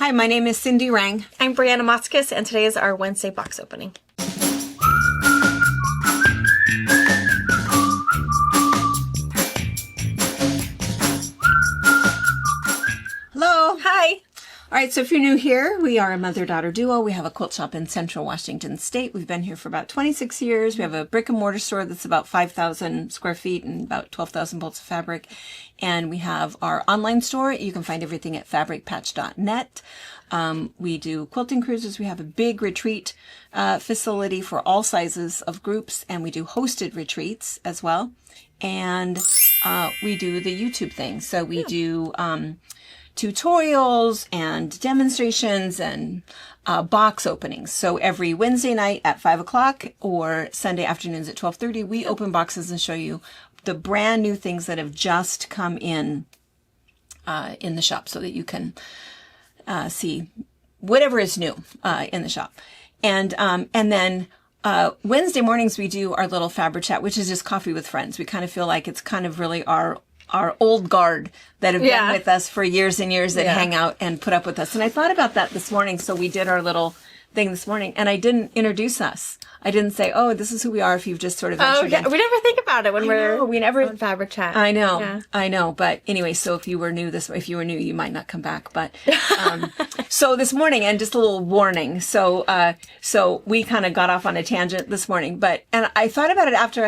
Hi, my name is Cindy Rang. I'm Brianna Motzkus, and today is our Wednesday box opening. Hello. Hi. All right, so if you're new here, we are a mother-daughter duo. We have a quilt shop in Central Washington State. We've been here for about 26 years. We have a brick and mortar store that's about 5,000 square feet and about 12,000 bolts of fabric. And we have our online store. You can find everything at fabricpatch.net. We do quilting cruises. We have a big retreat facility for all sizes of groups, and we do hosted retreats as well. And we do the YouTube thing. So we do tutorials and demonstrations and box openings. So every Wednesday night at 5 o'clock or Sunday afternoons at 12:30, we open boxes and show you the brand new things that have just come in the shop, so that you can see whatever is new in the shop. And then Wednesday mornings we do our little Fabric Chat, which is just coffee with friends. We kind of feel like it's kind of really our old guard that have been with us for years and years that hang out and put up with us. And I thought about that this morning. So we did our little thing this morning, and I didn't introduce us. I didn't say, "Oh, this is who we are." If you've just sort of ventured in. We never think about it when we never on Fabric Chat. I know. But anyway, so if you were new, you might not come back. But so this morning, and just a little warning. So we kind of got off on a tangent this morning. And I thought about it after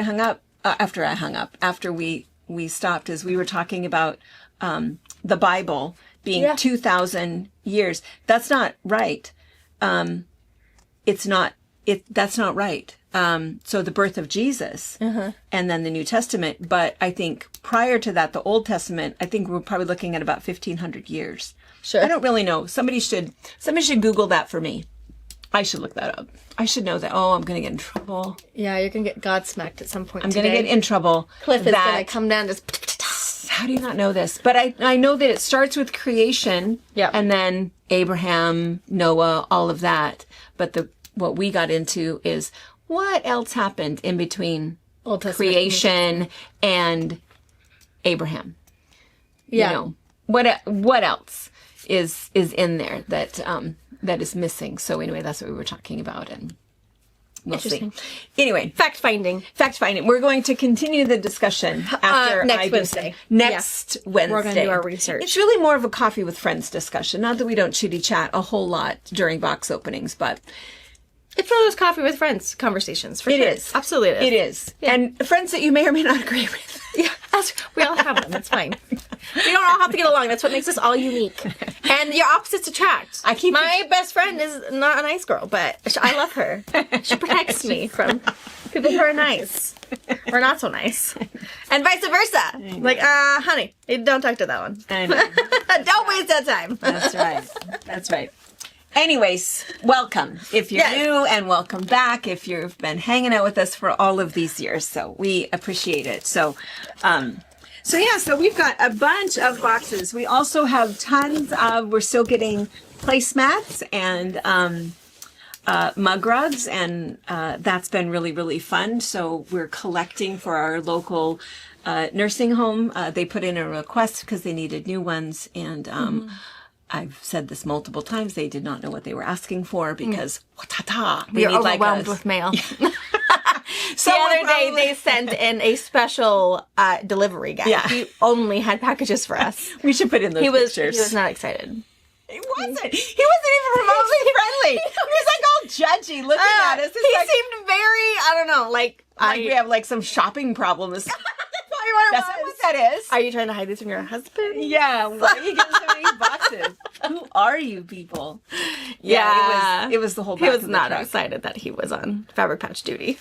we stopped, as we were talking about the Bible being 2,000 years. That's not right. That's not right. So the birth of Jesus and then the New Testament. But I think prior to that, the Old Testament, I think we're probably looking at about 1,500 years. Sure. I don't really know. Somebody should Google that for me. I should look that up. I should know that. Oh, I'm going to get in trouble. Yeah, you're going to get Godsmacked at some point I'm going to get in trouble. Cliff is going to come down just... How do you not know this? But I know that it starts with creation. Yeah. And then Abraham, Noah, all of that. But what we got into is what else happened in between Old Testament creation and Abraham. Yeah. You know, what else is in there that is missing? So anyway, that's what we were talking about, and we'll see. Anyway, Fact finding. We're going to continue the discussion after next Wednesday. Next Wednesday. We're going to do our research. It's really more of a coffee with friends discussion. Not that we don't chitty chat a whole lot during box openings, but it's one of those coffee with friends conversations. For sure. It is. Absolutely it is. Yeah. And friends that you may or may not agree with. Yeah, we all have them. That's fine. We don't all have to get along. That's what makes us all unique. And your opposites attract. My best friend is not a nice girl, but I love her. She protects me from people who are nice or not so nice, and vice versa. Like, honey, don't talk to that one. I know. Don't waste that time. That's right. Anyways, welcome if you're new, and welcome back if you've been hanging out with us for all of these years. So we appreciate it. So we've got a bunch of boxes. We also have we're still getting placemats and mug rugs, and that's been really, really fun. So we're collecting for our local nursing home. They put in a request because they needed new ones, and I've said this multiple times. They did not know what they were asking for because we are overwhelmed with mail. So the other day they sent in a special delivery guy. Yeah. He only had packages for us. We should put in those pictures. He was not excited. He wasn't even remotely friendly. He was like all judgy looking at us. He seemed very, I don't know, like we have like some shopping problems. That's not what that is. Are you trying to hide this from your husband? Yeah. Why are you getting so many boxes? Who are you people? Yeah. It was the whole. He was not excited that he was on Fabric Patch duty.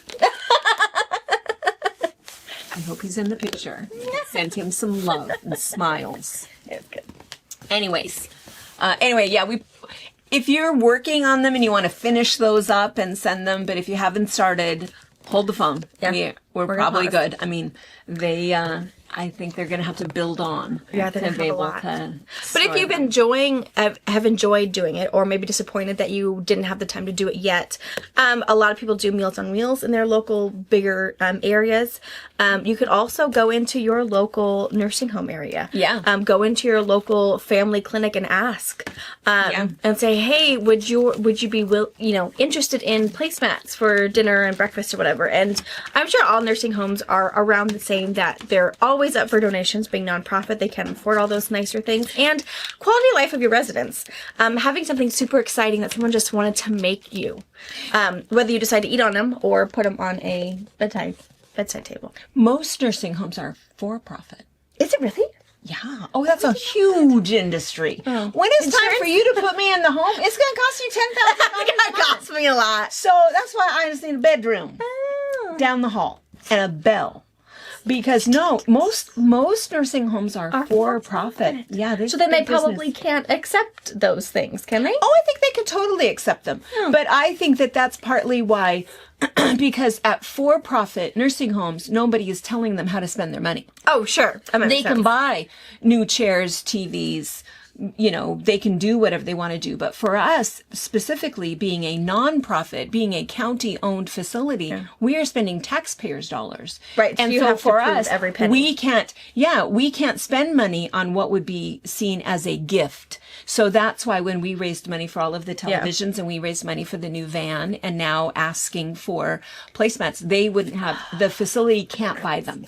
I hope he's in the picture. Send him some love and smiles. It's good. Anyways, if you're working on them and you want to finish those up and send them, but if you haven't started, hold the phone. Yeah. We're probably good. I mean, they I think they're going to have to build on. Yeah, they're to gonna be have a able lot. to. But if you've have enjoyed doing it, or maybe disappointed that you didn't have the time to do it yet, a lot of people do Meals on Wheels in their local bigger areas. You could also go into your local nursing home area. Yeah. Go into your local family clinic and ask, and say, hey, would you be interested in placemats for dinner and breakfast or whatever? And I'm sure all nursing homes are around the same, that they're always up for donations. Being nonprofit, they can afford all those nicer things. And quality of life of your residents. Having something super exciting that someone just wanted to make you. Whether you decide to eat on them or put them on a bedside table. Most nursing homes are for profit. Is it really? Yeah. Oh, that's a huge industry. Oh. When it's time for you to put me in the home, it's going to cost you $10,000. It's gonna cost me a lot. So that's why I just need a bedroom down the hall and a bell. Because most nursing homes are for profit. Yeah. So then they probably can't accept those things, can they? Oh, I think they could totally accept them. But I think that that's partly why, because at for-profit nursing homes, nobody is telling them how to spend their money. Oh, sure. They can buy new chairs, TVs, they can do whatever they want to do. But for us, specifically being a nonprofit, being a county-owned facility, we are spending taxpayers' dollars. Right. And you so have for to prove us, every penny. we can't spend money on what would be seen as a gift. So that's why when we raised money for all of the televisions and we raised money for the new van and now asking for placemats, the facility can't buy them.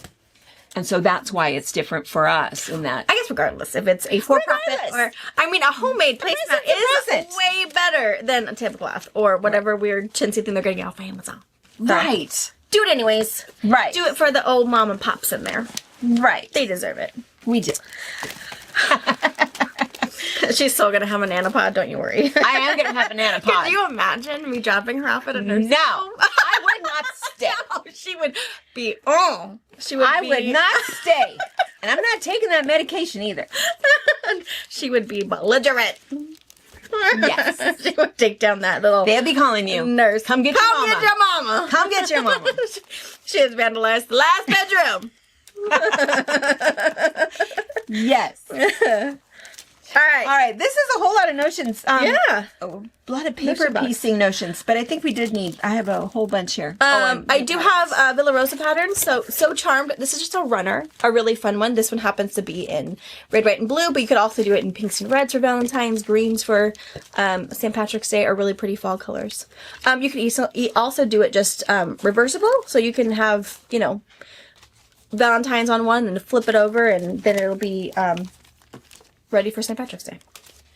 And so that's why it's different for us in that. I guess regardless, if it's a for-profit or, a homemade placemat is way better than a tablecloth or whatever weird chintzy thing they're getting off Amazon. Right. Do it anyways. Right. Do it for the old mom and pops in there. Right. They deserve it. We do. She's still going to have a nanopod, don't you worry. I am going to have a nanopod. Could you imagine me dropping her off at a nursing No. home? I would not stay. No, she would be, I would not stay. And I'm not taking that medication either. She would be belligerent. Yes. She would take down that little They'll be calling you. nurse. Come get your mama. Get your mama. Come get your mama. She has vandalized the last bedroom. Yes. All right. This is a whole lot of notions. Yeah. A lot of paper Notion piecing notions, but I think we did I have a whole bunch here. I do have Villa Rosa patterns. So Charmed. This is just a runner, a really fun one. This one happens to be in red, white, and blue, but you could also do it in pinks and reds for Valentine's, greens for St. Patrick's Day, or really pretty fall colors. You can also do it just reversible, so you can have Valentine's on one and flip it over, and then it'll be ready for St. Patrick's Day.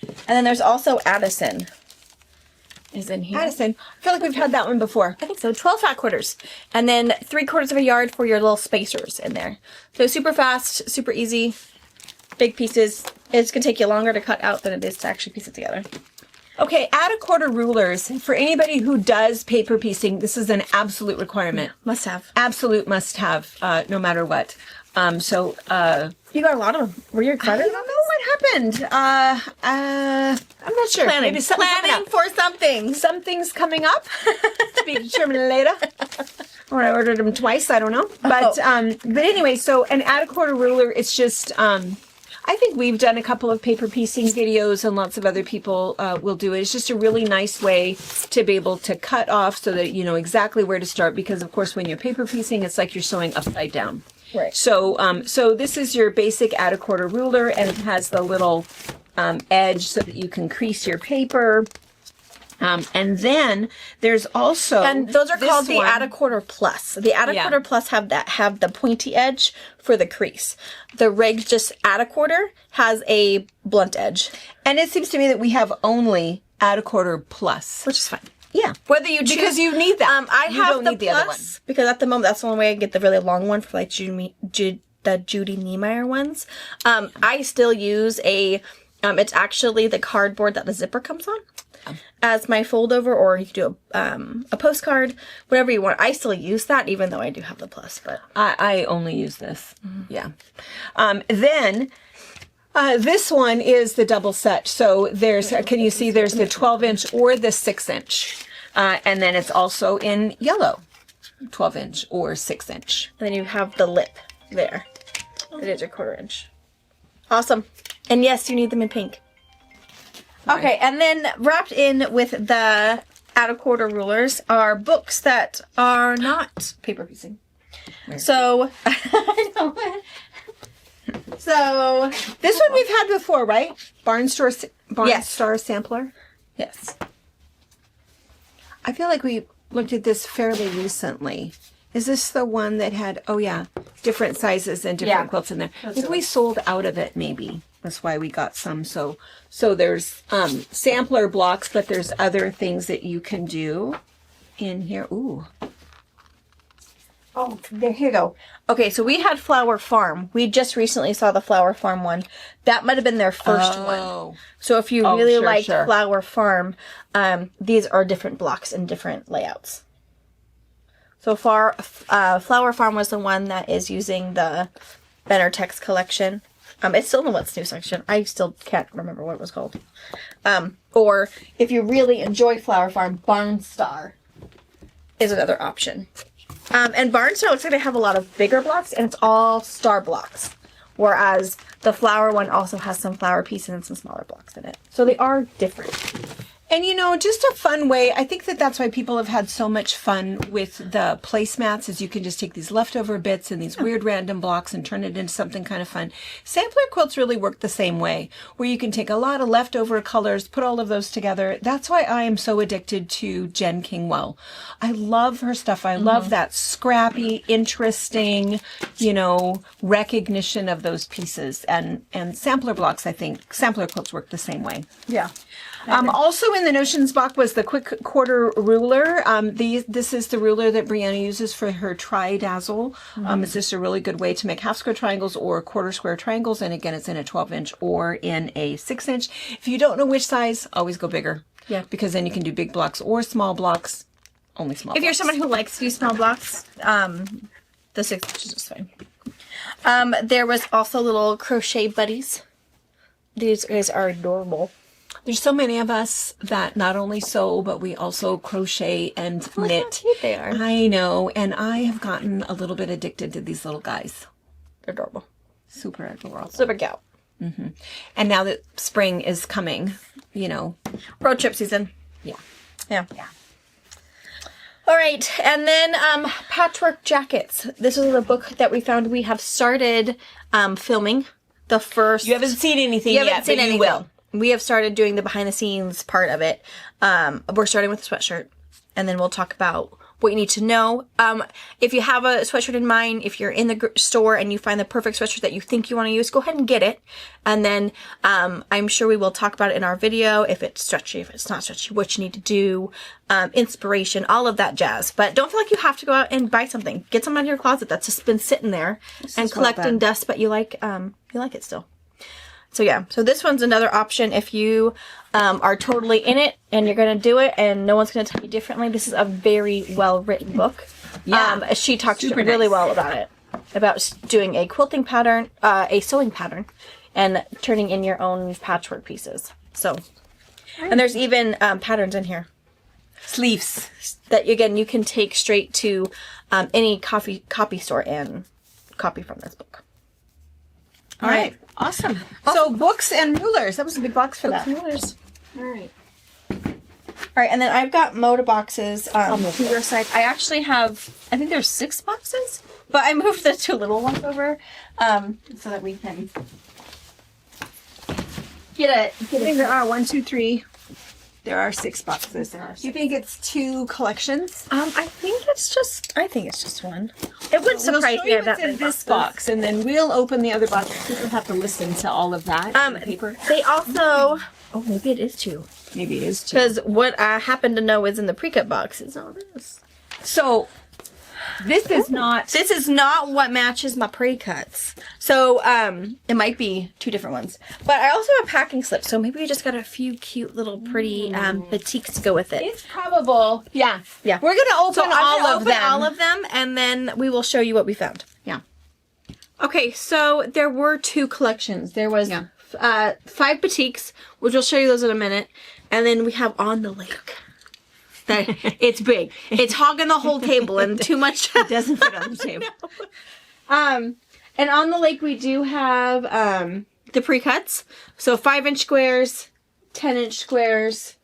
And then there's also Addison is in here. Addison. I feel like we've had that one before. I think so. 12 fat quarters. And then 3/4 of a yard for your little spacers in there. So super fast, super easy, big pieces. It's going to take you longer to cut out than it is to actually piece it together. Okay, add a quarter rulers. For anybody who does paper piecing, this is an absolute requirement. Must have. Absolute must have, no matter what. You got a lot of them. Were you I excited? don't know what happened. I'm not sure. Planning. Maybe something's coming Planning up. for something. Something's coming up to be determined later. Or I ordered them twice. I don't know. But anyway, so an add a quarter ruler. It's just I think we've done a couple of paper piecing videos, and lots of other people will do it. It's just a really nice way to be able to cut off so that you know exactly where to start. Because of course, when you're paper piecing, it's like you're sewing upside down. Right. So, so this is your basic add a quarter ruler, and it has the little edge so that you can crease your paper. And then there's also, And those are this called the one. add a quarter plus. The add a Yeah. quarter plus have the pointy edge for the crease. The rig just add a quarter has a blunt edge, And it seems to me that we have only add a quarter plus. which is fine. Yeah. Whether you choose, Because you need that. I You have don't the need the plus other one. because at the moment that's the only way I get the really long one for like the Judy Niemeyer ones. I still use a. It's actually the cardboard that the zipper comes on as my fold over, or you could do a postcard, whatever you want. I still use that even though I do have the plus, but I only use this. Yeah. Then this one is the double set. So there's, can you see there's the 12-inch or the 6-inch. And then it's also in yellow, 12-inch or 6-inch. and then you have the lip there. It is a 1/4 inch. Awesome. And yes, you need them in pink. Okay, and then wrapped in with the out of quarter rulers are books that are not paper piecing. So, I know. So, This one we've had before, right? Yes. Star Sampler. yes. I feel like we looked at this fairly recently. Is this the one that had, oh yeah, different sizes and different Yeah. quilts in there? I think we sold out of it maybe. That's why we got some. So there's sampler blocks, but there's other things that you can do in here. Ooh. Oh, there you go. Okay, so we had Flower Farm. We just recently saw the Flower Farm one. That might have been their first one. So if you really sure, like sure. Flower Farm, these are different blocks and different layouts. So far, Flower Farm was the one that is using the Benartex collection. It's still in the What's New section. I still can't remember what it was called. Or if you really enjoy Flower Farm, Barnstar is another option. And Barnstar looks like they have a lot of bigger blocks, and it's all star blocks. Whereas the flower one also has some flower pieces and some smaller blocks in it. So they are different. And just a fun way, I think that that's why people have had so much fun with the placemats, is you can just take these leftover bits and these weird random blocks and turn it into something kind of fun. Sampler quilts really work the same way, where you can take a lot of leftover colors, put all of those together. That's why I am so addicted to Jen Kingwell. I love her stuff. I love that scrappy, interesting, recognition of those pieces. And sampler blocks, I think, sampler quilts work the same way. Yeah. Also in the Notions box was the quick 1/4 ruler. This is the ruler that Brianna uses for her Tri-Dazzle. It's just a really good way to make half square triangles or 1/4 square triangles. And again, it's in a 12-inch or in a 6-inch. If you don't know which size, always go bigger. Yeah. Because then you can do big blocks or small blocks. Only small If you're blocks. someone who likes to use small blocks, the 6 inches is fine. There was also little crochet buddies. These guys are adorable. There's so many of us that not only sew, but we also crochet and knit. How cute they are. I know. And I have gotten a little bit addicted to these little guys. They're adorable. Super adorable. Super cute. And now that spring is coming, Road trip season. yeah. Yeah. All right, and then Patchwork Jackets. This is a book that we found. We have started filming the first. You haven't seen anything You yet, haven't seen but anything. you will. We have started doing the behind the scenes part of it. We're starting with the sweatshirt, and then we'll talk about what you need to know. If you have a sweatshirt in mind, if you're in the store and you find the perfect sweatshirt that you think you want to use, go ahead and get it. And then I'm sure we will talk about it in our video. If it's stretchy, if it's not stretchy, what you need to do, inspiration, all of that jazz. But don't feel like you have to go out and buy something. Get something out of your closet that's just been sitting there and collecting dust, but you like it still. So yeah, so this one's another option if you are totally in it and you're going to do it and no one's going to tell you differently. This is a very well-written book. Yeah. She talks Super really nice. well about it, about doing a quilting pattern, a sewing pattern, and turning in your own patchwork pieces. So, and there's even patterns in here Sleeves. that, again, you can take straight to any copy store and copy from this book. All right. Awesome. So books and rulers. That was a big box for that. Rulers. All right. All right, and then I've got Moda boxes to your side. I actually have, I think there's 6 boxes, but I moved the 2 little ones over so that we can get I think there are 1, 2, 3. There are 6 boxes. You think it's 2 collections? I think it's just one. It would We'll surprise show me you if that what's in many this boxes. box, and then we'll open the other box. People have to listen to all of that on the paper. They also, oh, maybe it is 2. Maybe it is 2. Because what I happen to know is in the pre-cut box is all this. So this is not. This is not what matches my pre-cuts. So, it might be 2 different ones. But I also have packing slips, so maybe we just got a few cute little pretty batiks to go with it. It's probable. Yeah. Yeah. We're gonna open So I'm all gonna of open them. all of them, and then we will show you what we found. Yeah. Okay, so there were 2 collections. There was Yeah. 5 batiks, which I'll show you those in a minute, and then we have On the Lake. That it's big. It's hogging the whole table and too much. It doesn't fit on the table. And on the lake, we do have the pre-cuts. So 5-inch squares, 10-inch squares,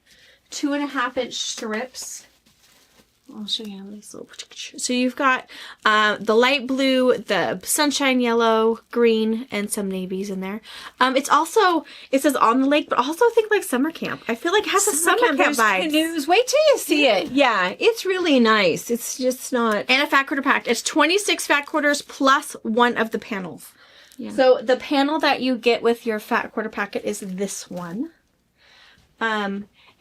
2.5-inch strips. I'll show you these little. So you've got the light blue, the sunshine yellow, green, and some navies in there. It's also, it says on the lake, but also think like summer camp. I feel like it has a summer camp There's vibe. canoes. Wait till you see it. Yeah, it's really nice. It's just not. And a fat quarter pack. It's 26 fat quarters plus one of the panels. Yeah. So the panel that you get with your fat quarter packet is this one.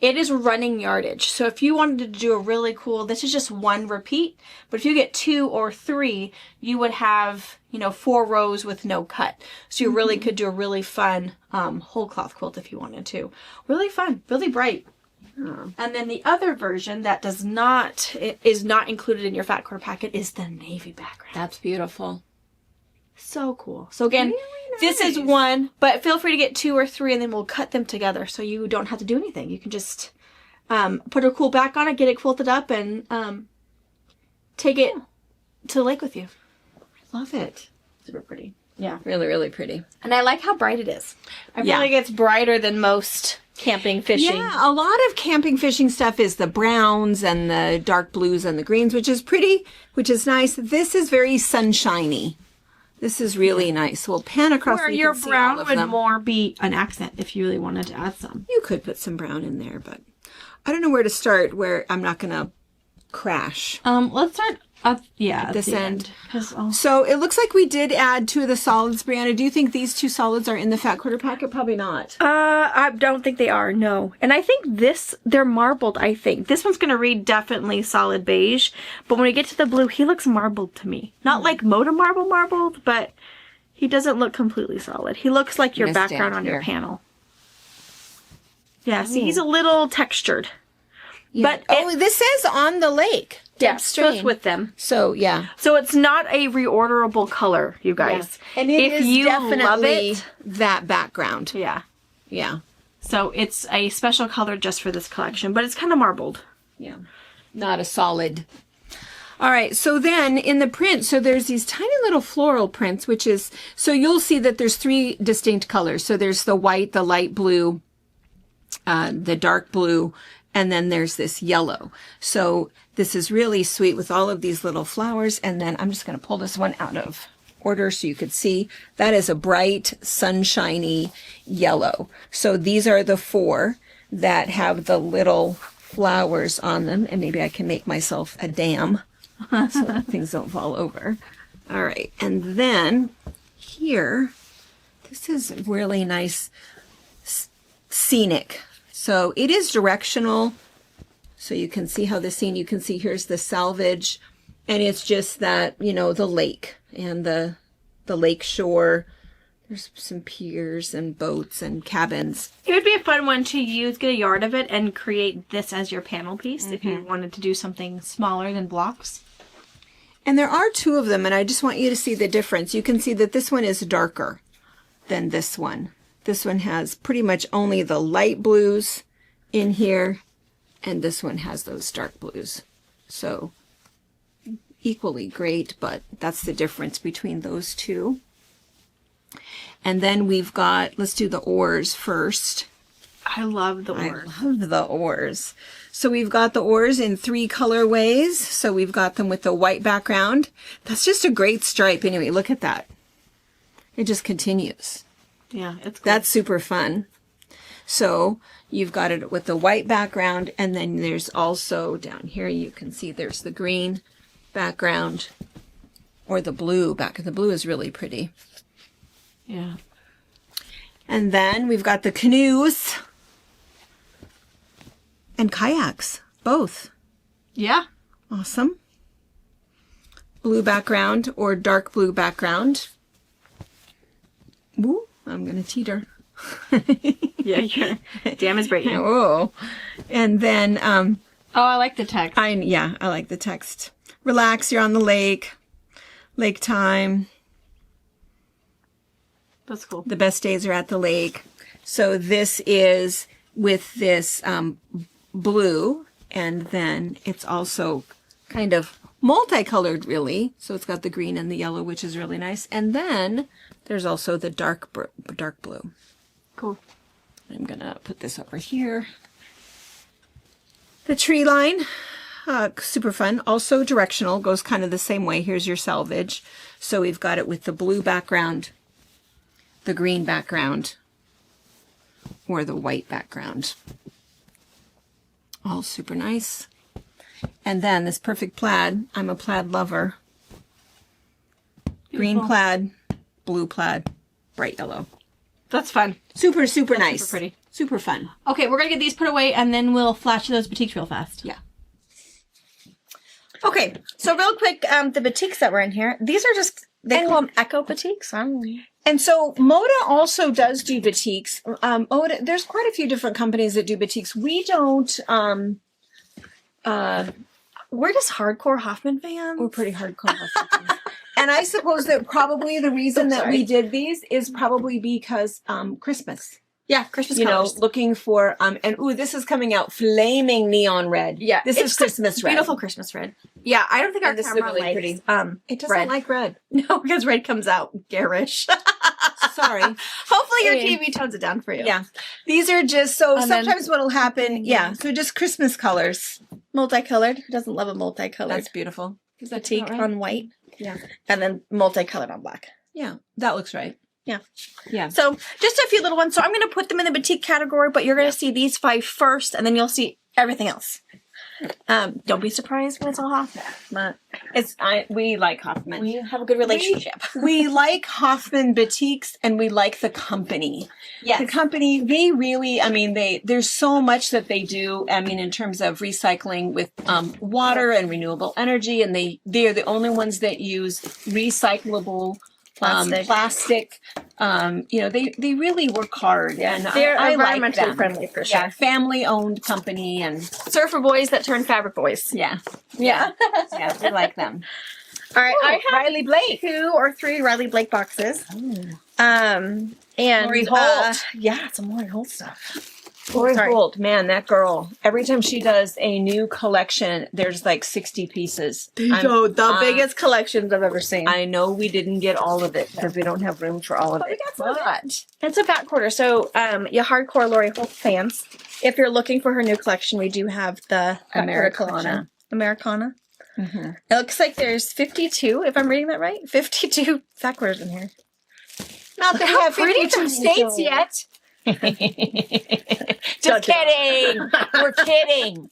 It is running yardage. So if you wanted to do a really cool, this is just one repeat, but if you get 2 or 3, you would have, 4 rows with no cut. So you really could do a really fun whole cloth quilt if you wanted to. Really fun, really bright. And then the other version that is not included in your fat quarter packet is the navy background. That's beautiful. So cool. So again, Really this is nice. one, but feel free to get 2 or 3 and then we'll cut them together so you don't have to do anything. You can just put a cool back on it, get it quilted up, and take it to the lake with you. Love it. Super pretty. Yeah, really, really pretty. And I like how bright it is. I feel Yeah. like it's brighter than most camping, fishing. Yeah, a lot of camping fishing stuff is the browns and the dark blues and the greens, which is pretty, which is nice. This is very sunshiny. This is really nice. We'll pan across Where so you your can see brown all of would them. more be an accent if you really wanted to add some. You could put some brown in there, but I don't know where to start where I'm not going to crash. Let's start up, at this the end. 'Cause I'll- So it looks like we did add 2 of the solids, Brianna. Do you think these 2 solids are in the fat quarter packet? Probably not. I don't think they are, no. And I think they're marbled, I think. This one's going to read definitely solid beige. But when we get to the blue, he looks marbled to me. Not like Moda marbled, but he doesn't look completely solid. He looks like your I'm gonna background stand on your here. panel. Yeah, see, he's a little textured. But this says on the lake. Yeah, Deb so it's Strain. with them. So yeah. So it's not a reorderable color, you guys. And it if is you definitely love it, that background. yeah. Yeah. So it's a special color just for this collection, but it's kind of marbled. Yeah. Not a solid. All right. So then in the print, so there's these tiny little floral prints, which is, so you'll see that there's 3 distinct colors. So there's the white, the light blue, the dark blue, and then there's this yellow. So this is really sweet with all of these little flowers. And then I'm just going to pull this one out of order so you could see. That is a bright, sunshiny yellow. So these are the 4 that have the little flowers on them. And maybe I can make myself a dam so that things don't fall over. All right. And then here, this is really nice scenic. So it is directional. So you can see how the scene, you can see here's the salvage, and it's just that, the lake and the lake shore. There's some piers and boats and cabins. It would be a fun one to use, get a yard of it, and create this as your panel piece if you wanted to do something smaller than blocks. And there are 2 of them, and I just want you to see the difference. You can see that this one is darker than this one. This one has pretty much only the light blues in here, and this one has those dark blues. So equally great, but that's the difference between those 2. And then we've got, let's do the oars first. I love the oars. I love the oars. So we've got the oars in 3 colorways. So we've got them with the white background. That's just a great stripe. Anyway, look at that. It just continues. Yeah, it's cool. That's super fun. So you've got it with the white background, and then there's also down here, you can see there's the green background or the blue back. The blue is really pretty. Yeah. And then we've got the canoes and kayaks, both. Yeah. Awesome. Blue background or dark blue background. Ooh, I'm going to teeter. Yeah, your dam is breaking. Oh. And then, Oh, I like the text. I like the text. Relax, you're on the lake. Lake time. That's cool. The best days are at the lake. So this is with this blue, and then it's also kind of multicolored really. So it's got the green and the yellow, which is really nice. And then there's also the dark blue. Cool. I'm gonna put this over here. The tree line, super fun. Also directional, goes kind of the same way. Here's your selvage. So we've got it with the blue background, the green background, or the white background. All super nice. And then this perfect plaid. I'm a plaid lover. Green plaid, blue plaid, bright yellow. That's fun. Super, super nice. Super pretty. Super fun. Okay, we're gonna get these put away and then we'll flash to those boutiques real fast. Yeah. Okay, so real quick, the boutiques that were in here, these are just, they call them Echo boutiques. And so Moda also does do boutiques. Moda, there's quite a few different companies that do boutiques. We don't, We're just hardcore Hoffman fans. we're pretty hardcore. And I suppose that probably the reason that we did these is probably because Christmas. Yeah, Christmas You know, colors. looking for and ooh, this is coming out flaming neon red. Yeah, this it's is Christmas red. Beautiful Christmas red. Yeah, I don't think our And this is camera really likes, pretty. It doesn't red. like red. No, because red comes out garish. Sorry. Hopefully your TV tones it down for you. Yeah, these are just so. And then- sometimes what'll happen? Yeah, so just Christmas colors. Multicolored. Who doesn't love a multicolored That's beautiful. Is that boutique right? on white? Yeah. And then multicolored on black. Yeah, that looks right. Yeah. Yeah. So just a few little ones. So I'm going to put them in the boutique category, but you're going to see these 5 first, and then you'll see everything else. Don't be surprised when it's all Hoffman. But We like Hoffman. we have a good relationship. We like Hoffman boutiques, and we like the company. Yes. The company, they really, I mean, there's so much that they do. I mean, in terms of recycling with water and renewable energy, and they are the only ones that use recyclable plastic. You know, they really work hard, and They're I like environmentally them. friendly for sure. Yeah, family-owned company, and Surfer boys that turn fabric boys. yeah, Yeah. yeah, we like them. All right. I have Riley Blake. 2 or 3 Riley Blake boxes. And Lori Holt. Yeah, some Lori Holt stuff. Lori Sorry. Holt, man, that girl. Every time she does a new collection, there's like 60 pieces. The biggest collections I've ever seen. I know we didn't get all of it because we don't have room for all of But we it. got some of that. It's a back quarter. So, you hardcore Lori Holt fans, if you're looking for her new collection, we do have the back quarter collection. Americana. Mhm. It looks like there's 52, if I'm reading that right. 52 back quarters in here. Not that we have 52 states yet. Just kidding. We're kidding.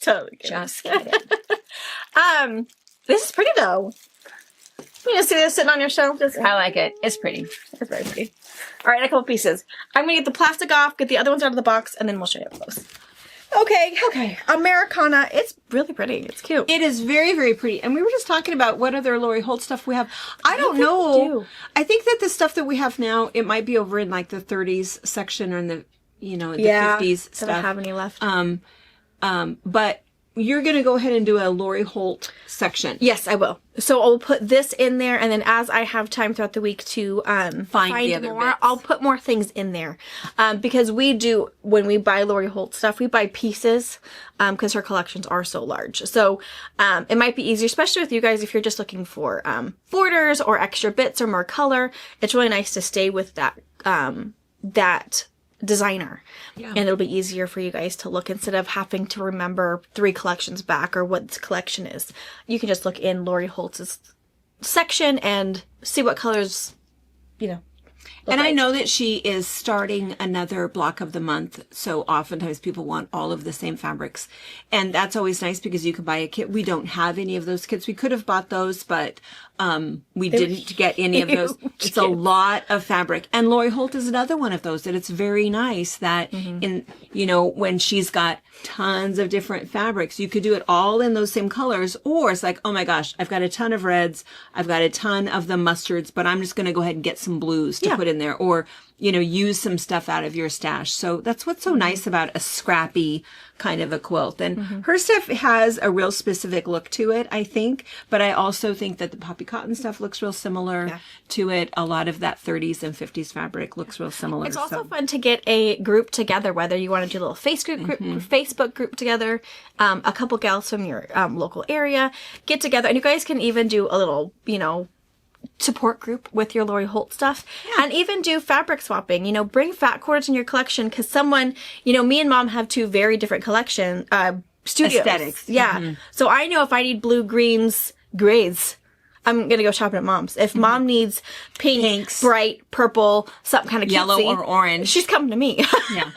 Totally kidding. Just kidding. This is pretty though. You just see this sitting on your shelf. I like it. It's pretty. It's very pretty. All right, a couple pieces. I'm gonna get the plastic off, get the other ones out of the box, and then we'll show you up close. Okay. Americana. It's really pretty. It's cute. It is very, very pretty. And we were just talking about what other Lori Holt stuff we have. I don't think we know. do. I think that the stuff that we have now, it might be over in like the 30s section or in the, the 50s I don't stuff. have any left. But you're going to go ahead and do a Lori Holt section. Yes, I will. So I'll put this in there, and then as I have time throughout the week to find the other more, bits. I'll put more things in there. Because we do, when we buy Lori Holt stuff, we buy pieces because her collections are so large. So it might be easier, especially with you guys, if you're just looking for borders or extra bits or more color. It's really nice to stay with that designer, and it'll be easier for you guys to look instead of having to remember 3 collections back or what this collection is. You can just look in Lori Holt's section and see what colors, And I know that she is starting another block of the month. So oftentimes people want all of the same fabrics. And that's always nice because you can buy a kit. We don't have any of those kits. We could have bought those, but we didn't get any of those. It's a lot of fabric. And Lori Holt is another one of those that it's very nice that when she's got tons of different fabrics, you could do it all in those same colors. Or it's like, oh my gosh, I've got a ton of reds. I've got a ton of the mustards, but I'm just going to go ahead and get some blues to to put in there, or, you know, use some stuff out of your stash. So that's what's so nice about a scrappy kind of a quilt. And her stuff has a real specific look to it, I think. But I also think that the poppy cotton stuff looks real similar to it. A lot of that 30s and 50s fabric looks real similar. It's also fun to get a group together, whether you want to do a little Facebook group together, a couple gals from your local area get together, and you guys can even do a little, you know, support group with your Lori Holt stuff, and even do fabric swapping. You know, bring fat quarters in your collection, because someone, you know, me and Mom have two very different collection studios. Aesthetics. Yeah. So I know if I need blue, greens, grays, I'm gonna go shopping at Mom's. If Mom needs pinks, bright purple, something kind of yellow or orange, she's coming to me. Yeah.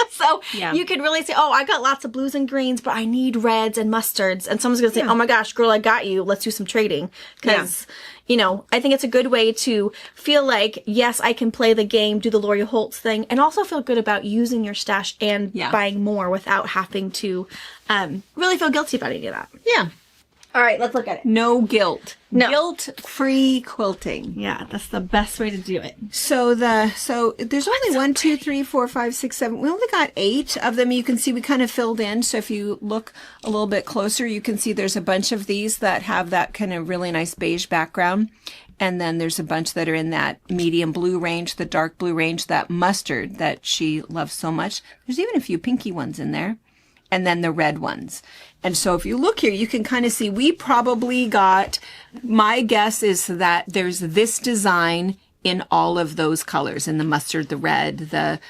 So you could really say, oh, I got lots of blues and greens, but I need reds and mustards. And someone's going to say, oh my gosh, girl, I got you. Let's do some trading. Because, you know, I think it's a good way to feel like, yes, I can play the game, do the Lori Holtz thing, and also feel good about using your stash and buying more without having to really feel guilty about any of that. Yeah. All right, let's look at it. No guilt. No. Guilt-free quilting. Yeah, that's the best way to do it. So there's only 1, 2, 3, 4, 5, 6, 7. We only got 8 of them. You can see we kind of filled in. So if you look a little bit closer, you can see there's a bunch of these that have that kind of really nice beige background. And then there's a bunch that are in that medium blue range, the dark blue range, that mustard that she loves so much. There's even a few pinky ones in there. And then the red ones. And so if you look here, you can kind of see we probably got, my guess is that there's this design in all of those colors, in the mustard, the red, the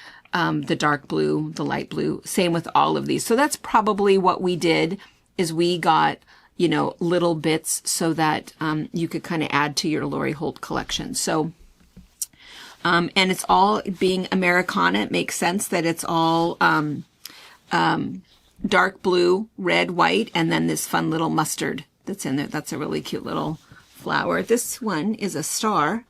dark blue, the light blue, same with all of these. So that's probably what we did, is we got, you know, little bits so that you could kind of add to your Lori Holt collection. So, and it's all being Americana. It makes sense that it's all, dark blue, red, white, and then this fun little mustard that's in there. That's a really cute little flower. This one is a star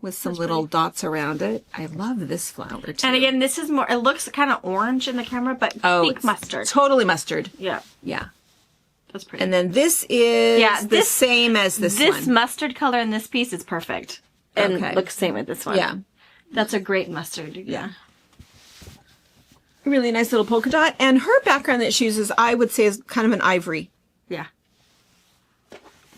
with some little dots around it. I love this flower too. And again, this is more, it looks kind of orange in the camera, but pink mustard. Totally mustard. Yeah. Yeah. That's pretty. And then this is the same as this one. This mustard color in this piece is perfect. And looks the same with this one. Yeah. That's a great mustard. Yeah. Really nice little polka dot. And her background that she uses, I would say, is kind of an ivory. Yeah.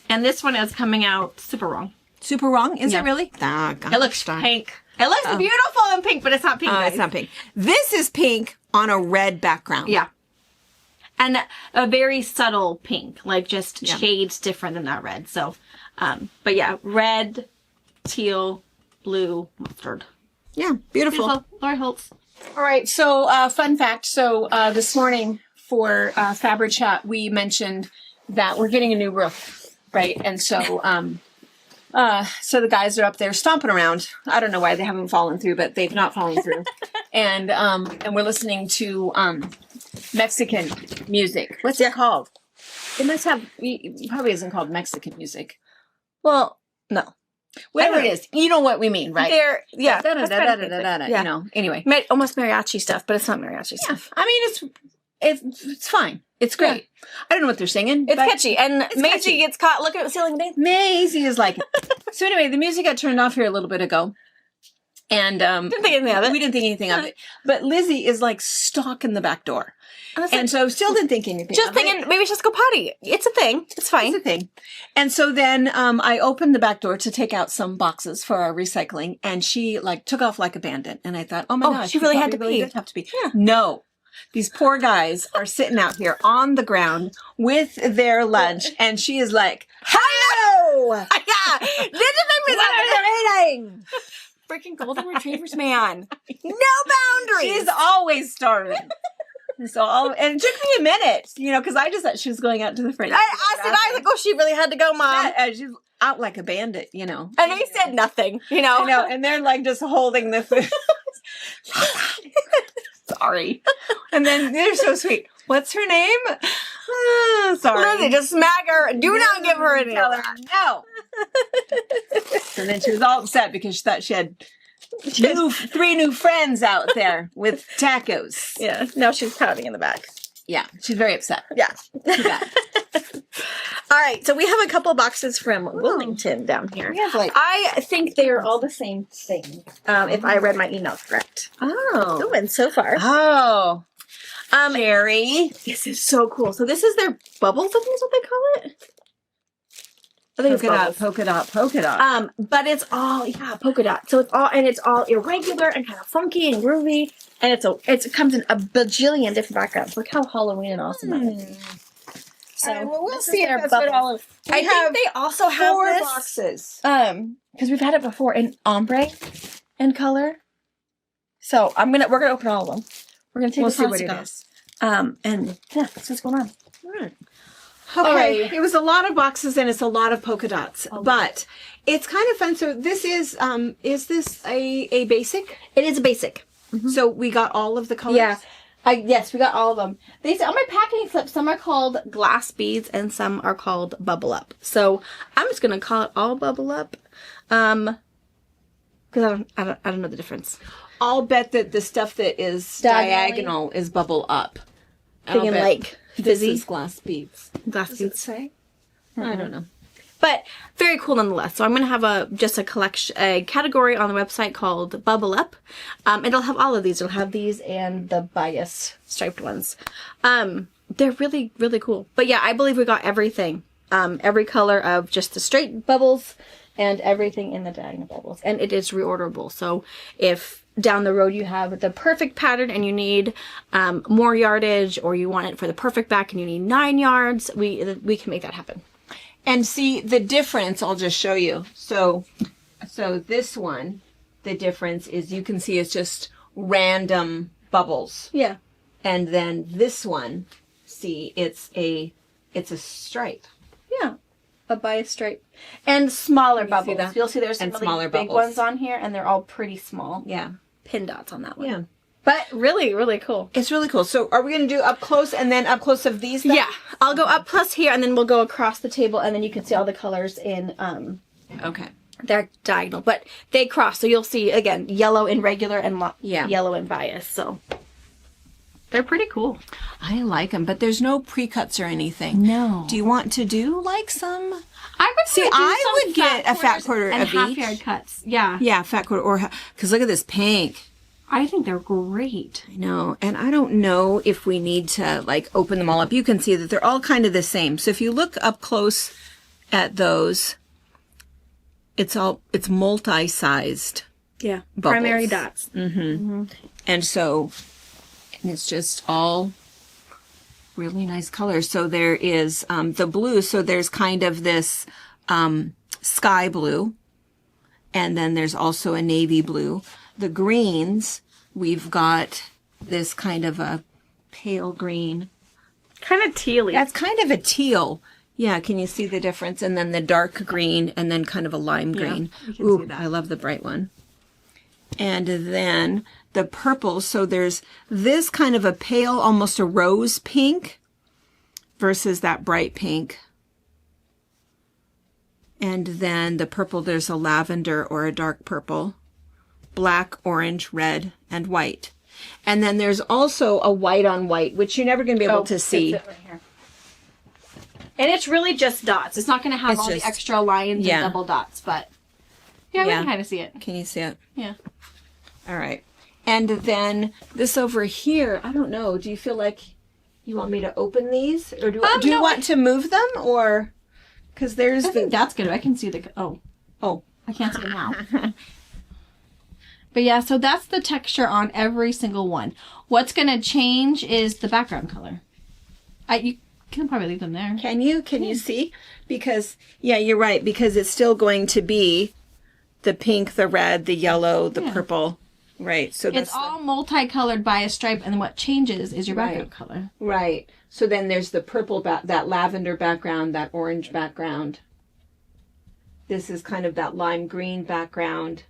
And this one is coming out super wrong. Super wrong? Is it really? Ah, gosh, it looks pink. It looks beautiful in pink, but it's not pink. It's not pink. This is pink on a red background. Yeah. And a very subtle pink, like just shades different than that red. So, but yeah, red, teal, blue, mustard. Yeah, beautiful. Lori Holtz. All right, so fun fact. So this morning for Fabric Chat, we mentioned that we're getting a new roof, right? And so so the guys are up there stomping around. I don't know why they haven't fallen through, but they've not fallen through. And we're listening to Mexican music. What's it called? It must have, it probably isn't called Mexican music. Well, no. Whatever it is, you know what we mean, right? Yeah. You know, anyway. Almost mariachi stuff, but it's not mariachi stuff. I mean, it's fine. It's great. Yeah. I don't know what they're singing. It's catchy. And Maisie gets caught looking at the ceiling today. Maisie is like it. So anyway, the music got turned off here a little bit ago. And didn't think anything of it. We didn't think anything of it. But Lizzie is like stalking the back door. And so still didn't think anything just thinking, maybe just go potty. It's a thing. It's fine. It's a thing. And so then I opened the back door to take out some boxes for our recycling. And she like took off like a bandit. And I thought, oh my gosh. She really had to pee. Have to pee. Yeah. No. These poor guys are sitting out here on the ground with their lunch. And she is like, hello! Yeah. This is reading. Freaking golden retrievers, man. No boundaries. She's always starving. So, and it took me a minute, you know, because I just thought she was going out to the fridge. I was like, oh, she really had to go, Mom. Yeah, she's out like a bandit, you know. And he said nothing, you know. I know, and they're like just holding the food. Sorry. And then they're so sweet. What's her name? Sorry. Lizzie, just smack her. Do not give her any. Tell her no. And then she was all upset because she thought she had 3 new friends out there with tacos. Yeah. Now she's pouting in the back. Yeah. She's very upset. Yeah. Too bad. All right, so we have a couple boxes from Wilmington down here. We have, like- I think they are all the same thing, if I read my email correct. Oh. And so far. Oh. Jerry. This is so cool. So this is their bubbles, I think is what they call it. I think Polka dot. but it's all polka dot. So it's all irregular and kind of funky and groovy, and it comes in a bajillion different backgrounds. Look how Halloween and awesome that is. So we'll this is see if their that's what bubble. all of. I think they also have 4 this, boxes. because we've had it before in ombre and color. So we're gonna open all of them. We're gonna take We'll the see what plastic it off. is. And yeah, that's what's going on. Okay, Alright. it was a lot of boxes and it's a lot of polka dots, but it's kind of fun. So this is this a basic? It is a basic. So we got all of the colors? Yeah. Yes, we got all of them. They say on my packing slip, some are called glass beads and some are called bubble up. So I'm just gonna call it all bubble up, because I don't know the difference. I'll bet that the stuff that is Diagonally. diagonal is bubble up. Thinking bet like this fizzy is glass beads. glass Does it beads. say? I don't know. But very cool nonetheless. So I'm going to have a category on the website called Bubble Up. It'll have all of these. It'll have these and the bias striped ones. They're really, really cool. But yeah, I believe we got everything. Every color of just the straight bubbles and everything in the diagonal bubbles. And it is reorderable. So if down the road you have the perfect pattern and you need more yardage, or you want it for the perfect back and you need 9 yards, we can make that happen. And see the difference, I'll just show you. So this one, the difference is you can see it's just random bubbles. Yeah. And then this one, see, it's a stripe. Yeah. A bias stripe. And smaller bubbles. that? You'll see there's some And really smaller big bubbles. ones on here, and they're all pretty small. Yeah. Pin dots on that one. Yeah. But really, really cool. It's really cool. So are we going to do up close and then up close of these then? Yeah. I'll go up close here, and then we'll go across the table, and then you can see all the colors in Okay. they're diagonal, but they cross. So you'll see, again, yellow in regular and yellow in bias. So they're pretty cool. I like them, but there's no pre-cuts or anything. No. Do you want to do like some? I would See, do I some would get a fat quarters quarter and of half each. yard cuts. Yeah. Yeah, fat quarter or because look at this pink. I think they're great. I know, and I don't know if we need to like open them all up. You can see that they're all kind of the same. So if you look up close at those, it's multi-sized. Yeah. Bubbles. Primary dots. And so and it's just all really nice colors. So there is the blue. So there's kind of this sky blue. And then there's also a navy blue. The greens, we've got this kind of a pale green. Kind of tealy. That's kind of a teal. Yeah, can you see the difference? And then the dark green and then kind of a lime green. you can Ooh, see that. I love the bright one. And then the purple. So there's this kind of a pale, almost a rose pink versus that bright pink. And then the purple, there's a lavender or a dark purple, black, orange, red, and white. And then there's also a white on white, which you're never going to be able to see. Right here. And it's really just dots. It's not going to have It's all just- the extra lines yeah. and double dots, but yeah, we Yeah. can kind of see it. Can you see it? Yeah. All right. And then this over here, I don't know. Do you feel like you want me to open these? Or do you no, want to move them? Or, because there's I think that's good. I can see the, oh, I can't see it now. But yeah, so that's the texture on every single one. What's going to change is the background color. You can probably leave them there. Can you see? Because, yeah, you're right. Because it's still going to be the pink, the red, the yellow, the purple. Right. So that's It's all multicolored by a stripe, and then what changes is your background color. right. So then there's the purple, that lavender background, that orange background. This is kind of that lime green background,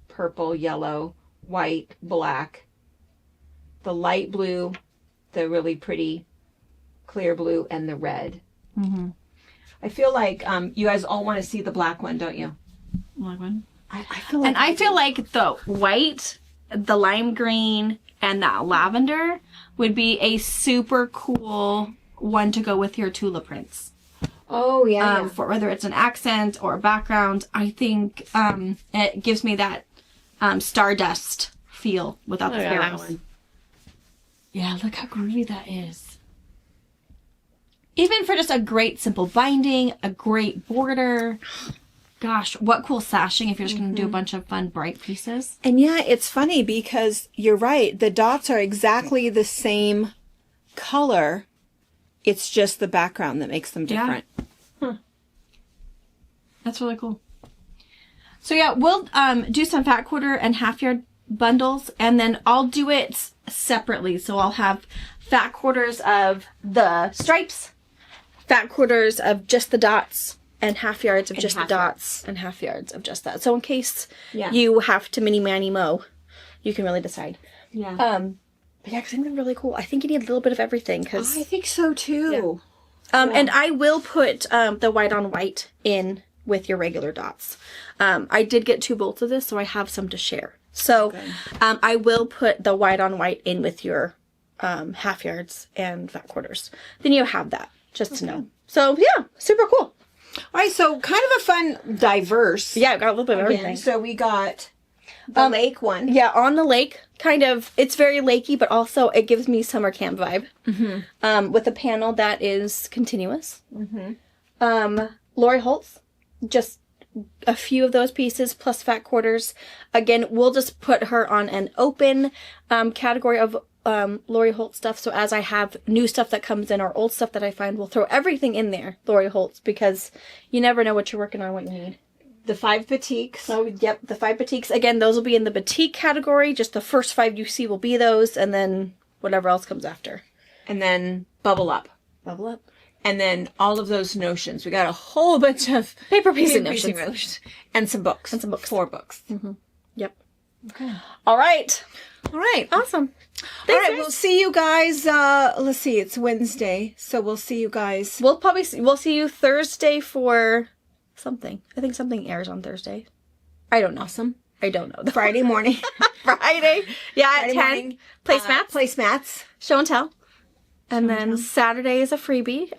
purple, yellow, white, black. The light blue, the really pretty clear blue, and the red. Mm-hmm. I feel like you guys all want to see the black one, don't you? Like one. I feel like And I feel like the white, the lime green, and that lavender would be a super cool one to go with your Tula prints. Oh, yeah. for whether it's an accent or a background. I think it gives me that Stardust feel without the yeah, that fairies. one. Yeah, look how groovy that is. Even for just a great simple binding, a great border. Gosh, what cool sashing if you're just going to do a bunch of fun bright pieces. And yeah, it's funny because you're right. The dots are exactly the same color. It's just the background that makes them different. That's really cool. So yeah, we'll do some fat quarter and half yard bundles, and then I'll do it separately. So I'll have fat quarters of the stripes, fat quarters of just the dots, and half yards of just the dots, and half yards of just that. So in case you have to mini mani mo, you can really decide. Yeah. But yeah, because I think they're really cool. I think you need a little bit of everything. I think so too. And I will put the white on white in with your regular dots. I did get 2 bolts of this, so I have some to share. So I will put the white on white in with your half yards and fat quarters. Then you have that, just to know. So yeah, super cool. All right, so kind of a fun, diverse. Yeah, I got a little bit of everything. So we got the lake one. Yeah, on the lake, kind of, it's very lakey, but also it gives me summer camp vibe. Mm-hmm. With a panel that is continuous. Mm-hmm. Lori Holtz, just a few of those pieces plus fat quarters. Again, we'll just put her on an open category of Lori Holtz stuff. So as I have new stuff that comes in or old stuff that I find, we'll throw everything in there, Lori Holtz, because you never know what you're working on, what you need. The 5 batiks. So, yep, the 5 batiks. Again, those will be in the batik category. Just the first 5 you see will be those, and then whatever else comes after. And then Bubble Up. Bubble Up. And then all of those notions. We got a whole bunch of Paper piecing piecing notions. and some books. 4 books. Yep. Okay. All right. All right. Awesome. All right, we'll see you guys. Let's see, it's Wednesday, so we'll see you guys. We'll see you Thursday for something. I think something airs on Thursday. I don't know. Awesome. I don't know. Friday morning. Friday. Yeah, Friday at 10. morning. Placemats. Placemats. Show and tell. And then Saturday is a freebie.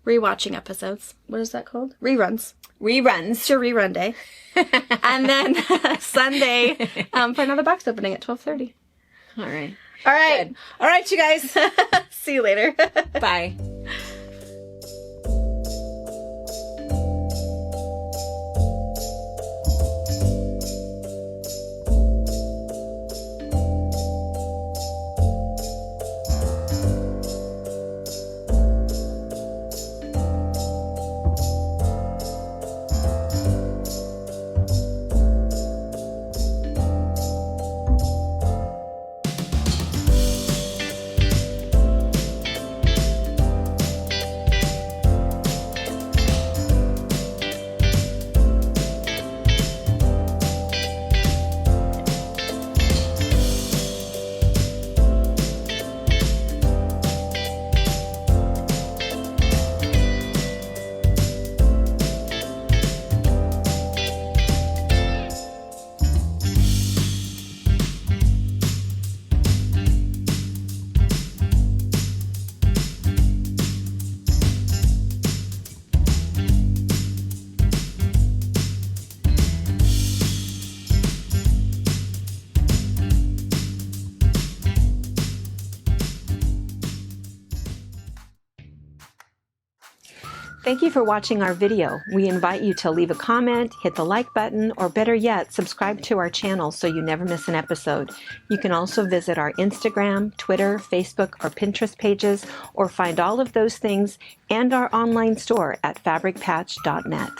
Rewatching episodes. What is that called? Reruns. Reruns. Your rerun day. And then Sunday for another box opening at 12:30. All right. All right. Good. All right, you guys. See you later. Bye. Thank you for watching our video. We invite you to leave a comment, hit the like button, or better yet, subscribe to our channel so you never miss an episode. You can also visit our Instagram, Twitter, Facebook, or Pinterest pages, or find all of those things and our online store at fabricpatch.net.